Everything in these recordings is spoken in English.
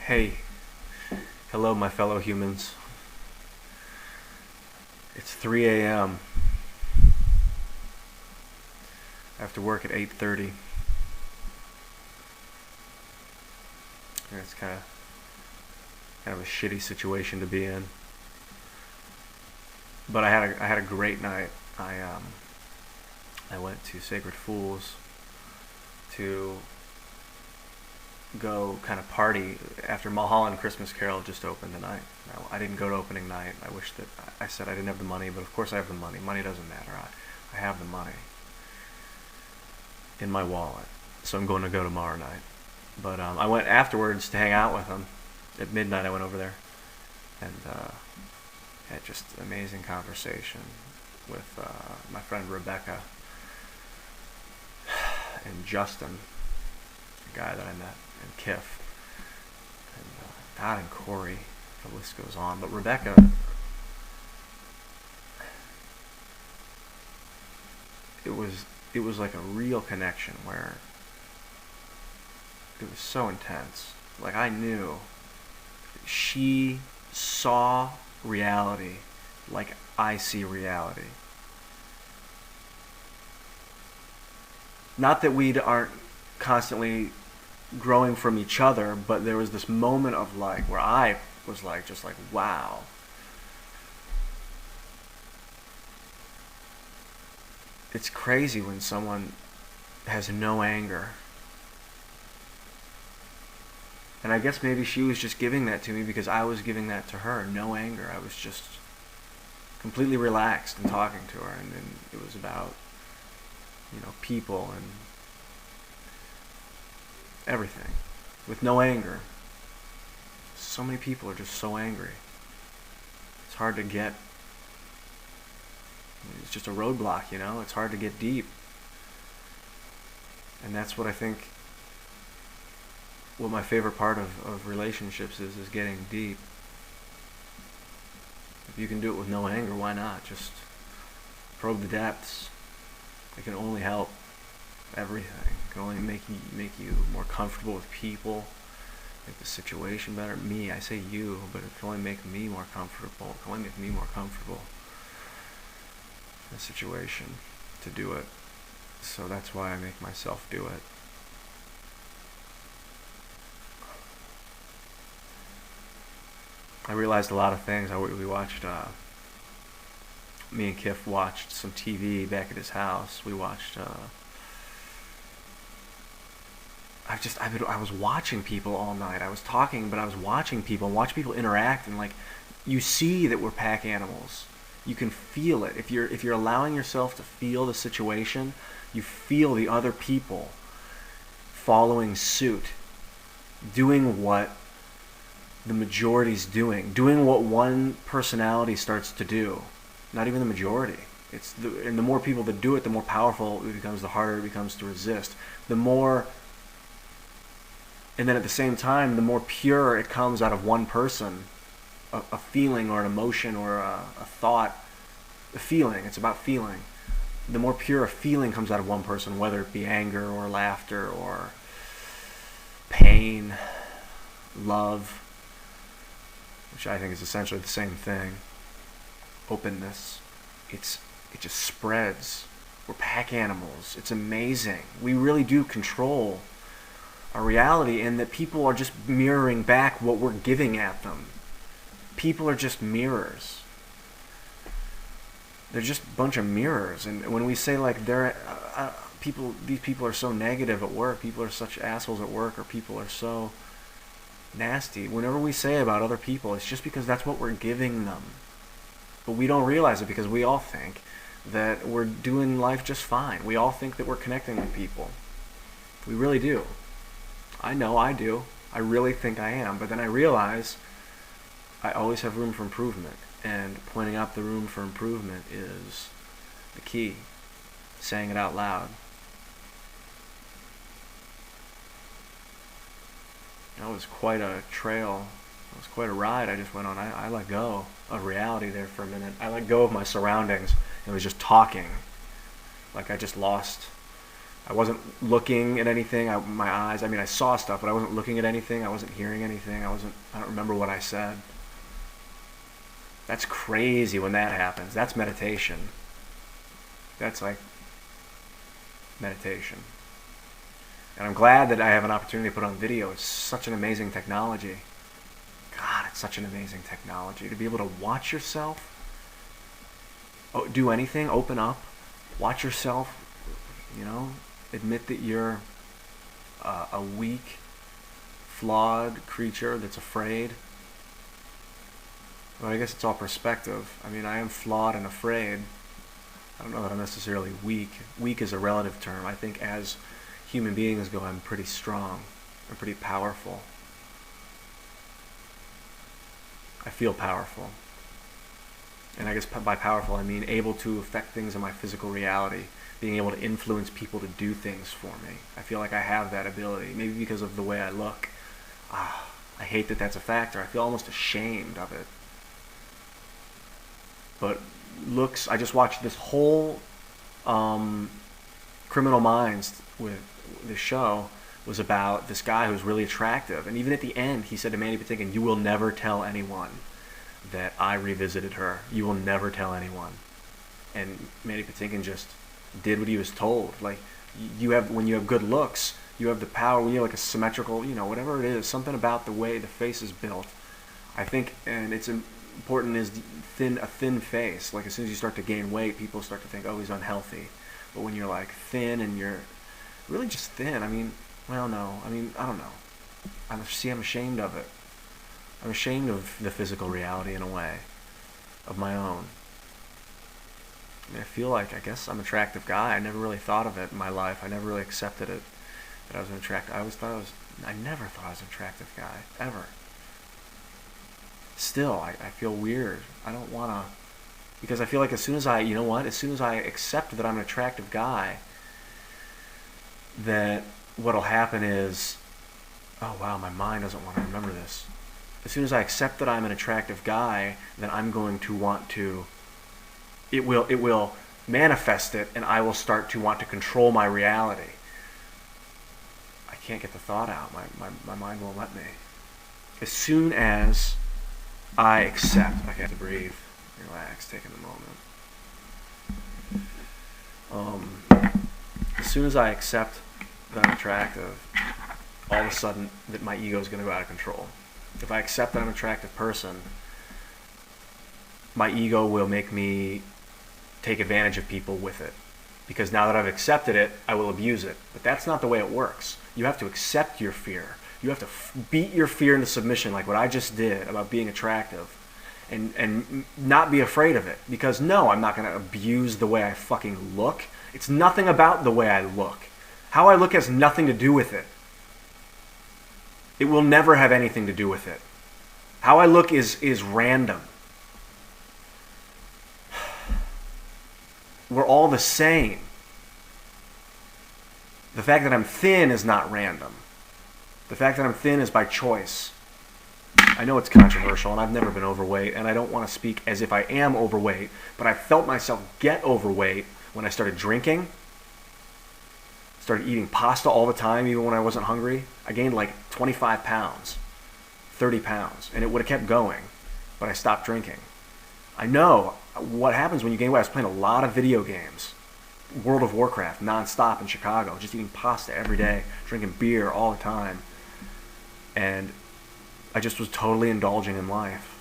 Hey, hello, my fellow humans. It's 3 a.m. I have to work at 8:30. And it's kind of a shitty situation to be in. But I had a great night. I went to Sacred Fools to go kind of party after Mulholland Christmas Carol just opened tonight. I didn't go to opening night. I wish that I said I didn't have the money, but of course I have the money. Money doesn't matter. I have the money in my wallet, so I'm going to go tomorrow night. But I went afterwards to hang out with them. At midnight, I went over there and had just an amazing conversation with my friend Rebecca and Justin, the guy that I met, and Kiff, and Todd and Corey. The list goes on. But Rebecca, it was like a real connection where it was so intense. Like I knew she saw reality like I see reality. Not that we aren't constantly growing from each other, but there was this moment of like where I was like just like wow. It's crazy when someone has no anger. And I guess maybe she was just giving that to me because I was giving that to her. No anger. I was just completely relaxed and talking to her, and it was about, people and everything with no anger. So many people are just so angry. It's hard to get. It's just a roadblock, It's hard to get deep. And that's what I think. What my favorite part of relationships is getting deep. If you can do it with no anger, why not? Just probe the depths. It can only help everything. It can only make you more comfortable with people, make the situation better. Me, I say you, but it can only make me more comfortable. It can only make me more comfortable in a situation to do it. So that's why I make myself do it. I realized a lot of things. We watched, me and Kiff watched some TV back at his house. We watched, I was watching people all night. I was talking, but I was watching people, interact, and like, you see that we're pack animals. You can feel it. If you're allowing yourself to feel the situation, you feel the other people following suit, doing what the majority's doing what one personality starts to do. Not even the majority. And the more people that do it, the more powerful it becomes, the harder it becomes to resist. And then at the same time, the more pure it comes out of one person, a feeling or an emotion or a thought, a feeling. It's about feeling. The more pure a feeling comes out of one person, whether it be anger or laughter or pain, love, which I think is essentially the same thing. Openness. It just spreads. We're pack animals. It's amazing. We really do control our reality, and that people are just mirroring back what we're giving at them. People are just mirrors. They're just a bunch of mirrors. And when we say like these people are so negative at work, people are such assholes at work, or people are so nasty, whenever we say about other people, it's just because that's what we're giving them. But we don't realize it because we all think that we're doing life just fine. We all think that we're connecting with people. We really do. I know I do. I really think I am. But then I realize I always have room for improvement. And pointing out the room for improvement is the key. Saying it out loud. That was quite a trail. It was quite a ride I just went on. I let go of reality there for a minute. I let go of my surroundings and was just talking. Like I just lost I wasn't looking at anything. My eyes, I mean, I saw stuff, but I wasn't looking at anything. I wasn't hearing anything. I don't remember what I said. That's crazy when that happens. That's meditation. That's like meditation. And I'm glad that I have an opportunity to put on video. It's such an amazing technology. God, it's such an amazing technology. To be able to watch yourself, do anything, open up, watch yourself, admit that you're a weak, flawed creature that's afraid. Well, I guess it's all perspective. I mean, I am flawed and afraid. I don't know that I'm necessarily weak. Weak is a relative term. I think as human beings go, I'm pretty strong. I'm pretty powerful. I feel powerful. And I guess by powerful, I mean able to affect things in my physical reality, being able to influence people to do things for me. I feel like I have that ability, maybe because of the way I look. I hate that that's a factor. I feel almost ashamed of it. But looks, I just watched this whole Criminal Minds with the show was about this guy who's really attractive. And even at the end, he said to Mandy Patinkin, "You will never tell anyone that I revisited her. You will never tell anyone." And Mandy Patinkin just did what he was told. Like, when you have good looks, you have the power. When you have like a symmetrical, whatever it is, something about the way the face is built, I think, and it's important, is a thin face. Like, as soon as you start to gain weight, people start to think, oh, he's unhealthy. But when you're like thin and you're really just thin, I don't know. I'm ashamed of it. I'm ashamed of the physical reality in a way, of my own. I feel like, I guess I'm an attractive guy. I never really thought of it in my life. I never really accepted it, that I was an attractive. I never thought I was an attractive guy, ever. Still, I feel weird. I don't want to, because I feel like as soon as I accept that I'm an attractive guy, that what'll happen is, oh wow, my mind doesn't want to remember this. As soon as I accept that I'm an attractive guy, then I'm going to want to, it will manifest it, and I will start to want to control my reality. I can't get the thought out. My mind won't let me. As soon as I accept, I have to breathe, relax, take in the moment. As soon as I accept that I'm attractive, all of a sudden that my ego is going to go out of control. If I accept that I'm an attractive person, my ego will make me take advantage of people with it. Because now that I've accepted it, I will abuse it. But that's not the way it works. You have to accept your fear. You have to beat your fear into submission, like what I just did about being attractive, and not be afraid of it. Because no, I'm not going to abuse the way I fucking look. It's nothing about the way I look. How I look has nothing to do with it. It will never have anything to do with it. How I look is random. We're all the same. The fact that I'm thin is not random. The fact that I'm thin is by choice. I know it's controversial, and I've never been overweight, and I don't want to speak as if I am overweight, but I felt myself get overweight when I started drinking, started eating pasta all the time, even when I wasn't hungry. I gained like 25 pounds, 30 pounds, and it would have kept going, but I stopped drinking. I know what happens when you gain weight. I was playing a lot of video games, World of Warcraft, nonstop in Chicago, just eating pasta every day, drinking beer all the time, and I just was totally indulging in life,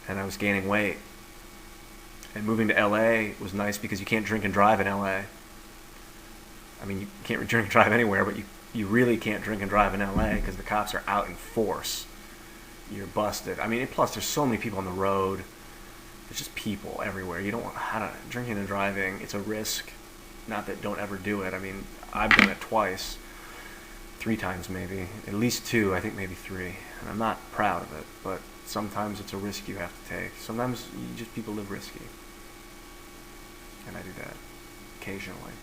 and I was gaining weight. And moving to LA was nice because you can't drink and drive in LA. I mean, you can't drink and drive anywhere, but you really can't drink and drive in LA because the cops are out in force. You're busted. I mean, plus there's so many people on the road. There's just people everywhere. You don't want, drinking and driving, it's a risk. Not that don't ever do it. I mean, I've done it twice. 3 times maybe. At least 2, I think maybe 3. And I'm not proud of it, but sometimes it's a risk you have to take. Sometimes people live risky. And I do that occasionally,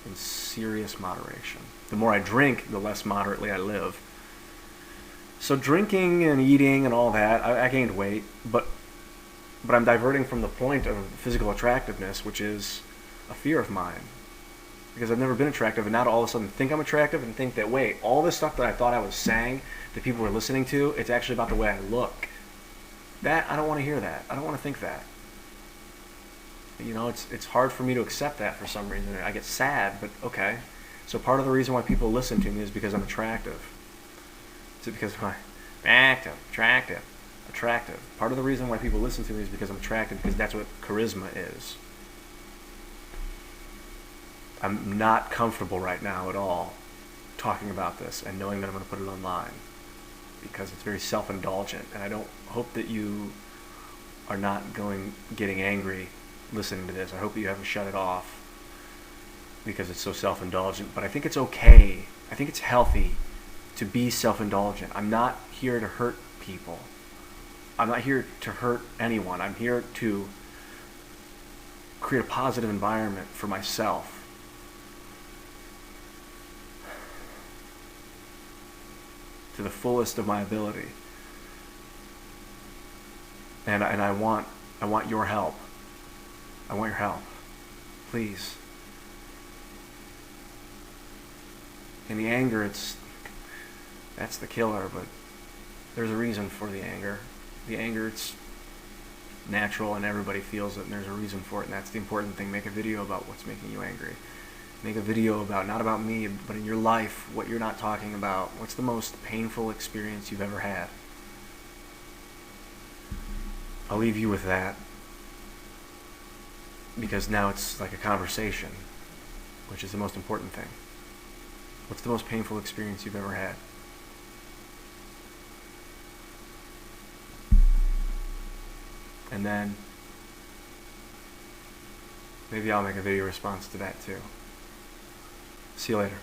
in serious moderation. The more I drink, the less moderately I live. So drinking and eating and all that, I gained weight, but I'm diverting from the point of physical attractiveness, which is a fear of mine. because I've never been attractive, and now to all of a sudden think I'm attractive and think that, wait, all this stuff that I thought I was saying that people were listening to, it's actually about the way I look. That, I don't want to hear that. I don't want to think that. You know, it's hard for me to accept that for some reason. I get sad, but okay. So part of the reason why people listen to me is because I'm attractive. Is it because I'm attractive? Part of the reason why people listen to me is because I'm attractive, because that's what charisma is. I'm not comfortable right now at all talking about this and knowing that I'm going to put it online, because it's very self-indulgent, and I don't hope that you are not getting angry listening to this. I hope that you haven't shut it off because it's so self-indulgent, but I think it's okay. I think it's healthy to be self-indulgent. I'm not here to hurt people. I'm not here to hurt anyone. I'm here to create a positive environment for myself. To the fullest of my ability. And I want your help. I want your help. Please. In the anger, that's the killer, but there's a reason for the anger. The anger, it's natural and everybody feels it, and there's a reason for it, and that's the important thing. Make a video about what's making you angry. Make a video about, not about me, but in your life, what you're not talking about. What's the most painful experience you've ever had? I'll leave you with that, because now it's like a conversation, which is the most important thing. What's the most painful experience you've ever had? And then maybe I'll make a video response to that too. See you later.